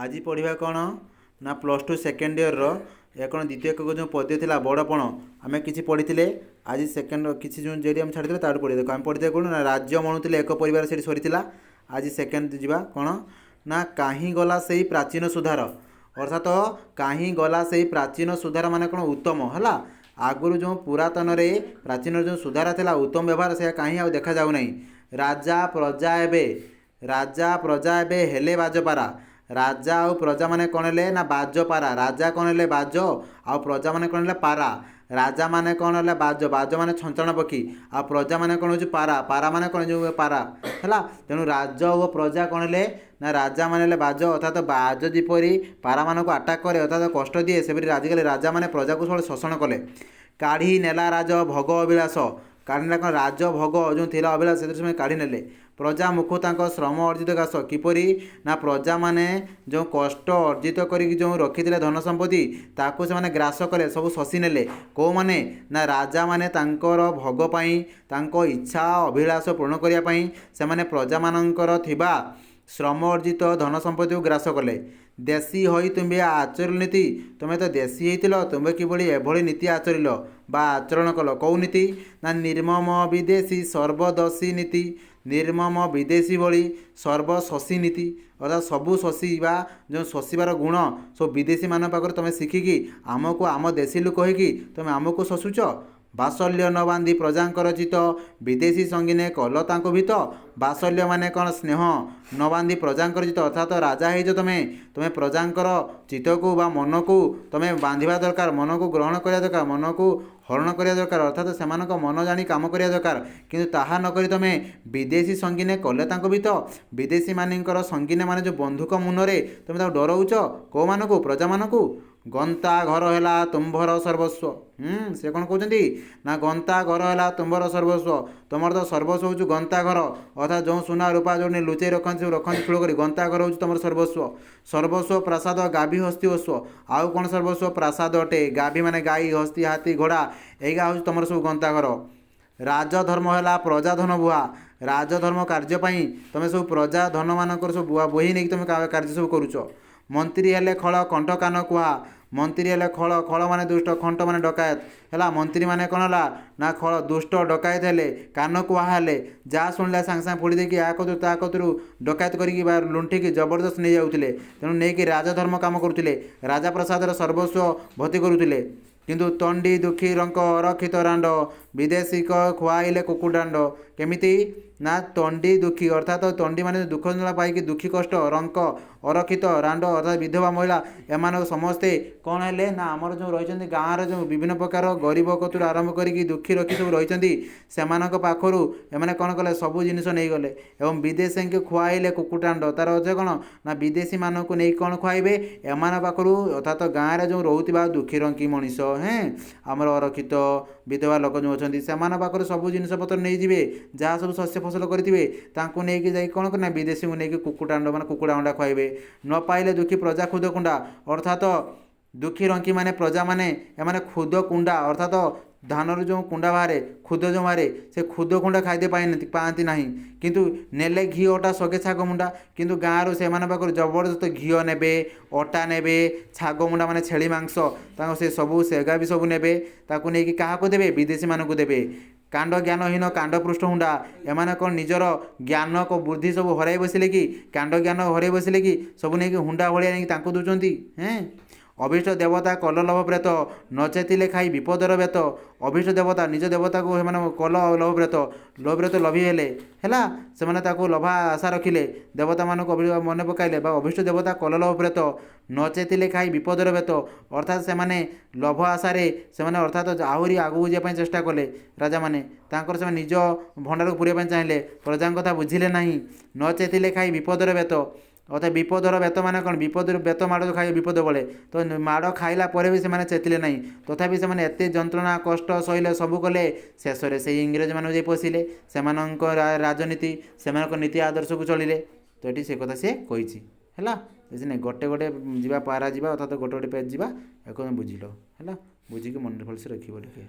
आज पढ़ा कौन ना प्लस टू सेकेंड इयर या कौन द्वितीय जो पद्य थी बड़पण आम कि पढ़ी आज सेकेंड किसी जो जेडी आम छाड़ी तार पढ़ी देख आम पढ़ी कौन ना राज्य मणुले एक परिवार से सरी आज सेकेंड जावा कौन ना कहीं गला से प्राचीन सुधार अर्थात कहीं गला से प्राचीन सुधार माने कौन उत्तम है आगुरी जो पुरातन रे प्राचीन जो सुधार था उत्तम व्यवहार से कहीं आ देखा जाऊ नहीं। राजा प्रजा एबे हेले बाजपारा राजा और प्रजा माने कौन है ना बाजपारा राजा कौन है बाज आ प्रजा माने कौन है पारा राजा माने कौन है बाज बाज माने छंचण पक्षी आ प्रजा माने कौन हो पारा पारा माने कौन जो पारा है तेणु राज और प्रजा कौन है ना राजा माने बाज अर्थात बाज जीपरी पारा मानक आटाक करे अर्थात कष्ट दिए सेपरी आजिकल राजा माने प्रजा को सब शोषण कले। काढ़ी नेला राज भोग अभिलाष काढ़ी कौन राज भोग जो थी अभिलाष से काढ़ी नेले प्रजा मुखु तांको श्रम अर्जित घास किपरि ना प्रजा माने जो कष्ट अर्जित करी जो रखिथिले धन संपत्ति ताकू से माने ग्रास कले सब शोषी नेले को माने ना राजा माने तांकर भोग पई तांको इच्छा अभिलाष पूर्ण करिया पई से माने प्रजा मानकर थिबा श्रम अर्जित धन संपत्ति को ग्रास कले। देशी होई तुम्हें आचरण नीति तुम्हें तो देशी होइतिल तुम्हें किभली एभली नीति आचरिल बा आचरण कल कौ नीति ना निर्मम विदेशी सर्वदशी नीति निर्मम विदेशी भली सर्वशशी नीति अर्थात सबू शशी बा जो शशिबार गुण सब विदेशी मान पाखर तुम शिखिकी आमको आम देशी लोक होइकी तुम आमको शशुच बासल्य न बांधी प्रजांकर चित विदेशी संगीने कल तांको भीत बासल्य माने कौन स्नेह न बांधी प्रजांकर चित अर्थात राजा है तुम्हें प्रजांकर चित्त को बा मन को तुम्हें बांधा दरकार मन को ग्रहण करा दरकार मन को हरण करा दरकार अर्थात से मन जानी काम करा दरकार किंतु ताहा नकरी तुम्हें विदेशी संगीने कले तांको भीत विदेशी मानकर संगीने माने जो बंधुक मुନରେ तुम्हें डराऊच कौ मान को प्रजा मान को गंता घर है तुम्भर सर्वस्व से कौन कहते ना गंता घर है तुम्भर सर्वस्व तुम तो सर्वस्व हो गंता घर अर्थात जो सुना रूपा जो लुचे रखती ठूल कर गंता घर हो तुम सर्वस्व सर्वस्व प्रासाद गाभी हस्ती अश्व आउ कौन सर्वस्व प्रासाद अटे गाभी माने गाई हस्ती हाथी घोड़ा यहीगा हूँ तुम सब गंता घर। राजधर्म है प्रजाधन बुआ राजधर्म कार्यपाई तुम सब प्रजा धन मानक सब बुआ बोही नहीं तुम कार्य सब करुच। मंत्री हेले खल कंठ कान कुहा मंत्री हेले खल खल माने दुष्ट खंट माने डकायत है मंत्री माने कौन है ना खल दुष्ट डकायत हेले कान कुहा हेले जहाँ शुणिले सांगे सांगे फोड़ी देकी या कतु ता कतु डकायत करी लुंठिकी जबरदस्त नहीं जाऊे तेणु नहीं राजधर्म काम करुले राजा प्रसादर सर्वस्व भर्ती करुले किंतु तंडी दुखी रंक अरक्षित रांड विदेशी खुआइले कुकुडांड केमिति ना तंडी दुखी अर्थात तंडी माने दुख पाई दुखी कष्ट रंक अरक्षित रांड अर्थात विधवा महिला एमान समस्ते कौन है ना आमर जो रही गाँव जो विभिन्न प्रकार गरीब कतुर आरंभ करी दुखी रखी सब रही से पाखर एम कौन कले सबू जिनिस नहीं गले एवं विदेशी के खुआइले कुकुटांड तार अर्थ कौन ना विदेशी मानक नहीं कौन खुआबे एम पाखर अर्थात गाँव में जो रोकवा दुखी रंकी मनीष हैं आमर अरक्षित विधवा लोक जो अच्छा से पाखर सब जिनपतर नहीं जाए जहाँ सब शस्य फसल करेंगे नहीं जाए कौन करना विदेशी को लेकिन कुकुटांड मान कुकुड़ा अंडा खुआबे न पाइले दुखी प्रजा खुद कुंडा अर्थात दुखी रंकी माने प्रजा माने एमाने खुद कुंडा अर्थात धानर जो कुंडा बाहर खुद जो बाहर से खुद कुंडा खाइदे पाती ना किंतु नेले घी अटा सगे छाग मुंडा किंतु गाँव से जबरदस्त घी ने अटा ने छाग मुंडा माने छेली मांस से सबू सेगा भी सबू ने ताकू नहीं क्या देवे विदेशी मानक देवे कांड ज्ञानहीन कांड पृष्ठहुंडा एमाने कौन निजर ज्ञान को बुद्धि सब हराई बसिले कि कांड ज्ञान हराई बसिले कि सब नहीं हुंडा भाया नहीं दूसरी हैं। अभीष्ट देवता कल लभ प्रेत नचेतिले खाई विपदर बेत अभीष्ट देवता निज देवता को कल लभ प्रेत लभी हेले से लभा आशा रखिले देवता मानक मन पकाइले अभीष्ट देवता कल लभ प्रेत नचेतिले खाई विपदर बेत अर्थात से लभ आशार से अर्थात आहरी आगू जावाई चेष्टा कले राजा मैंने से निज भंडार को पूरा चाहिए प्रजा कथा बुझिले ना नचेतिले खाई विपदर बेत अर्थात विपदर बेत माने कौन विपद बेत माड़ जो खाई विपद बड़े तो माड़ खाइला भी से चेतिले ना तथापि से एत जंत्रणा कष्ट सहिले सबू कले शेष में से इंग्रेज मान पशिले से राजनीति से नीति आदर्श को चलिले तो ये से कथा सी कही है गोटे गोटे जा पारा जा अर्थात गोटे गोटे पेज जा बुझिल है बुझिकी मन भलसे रखिए।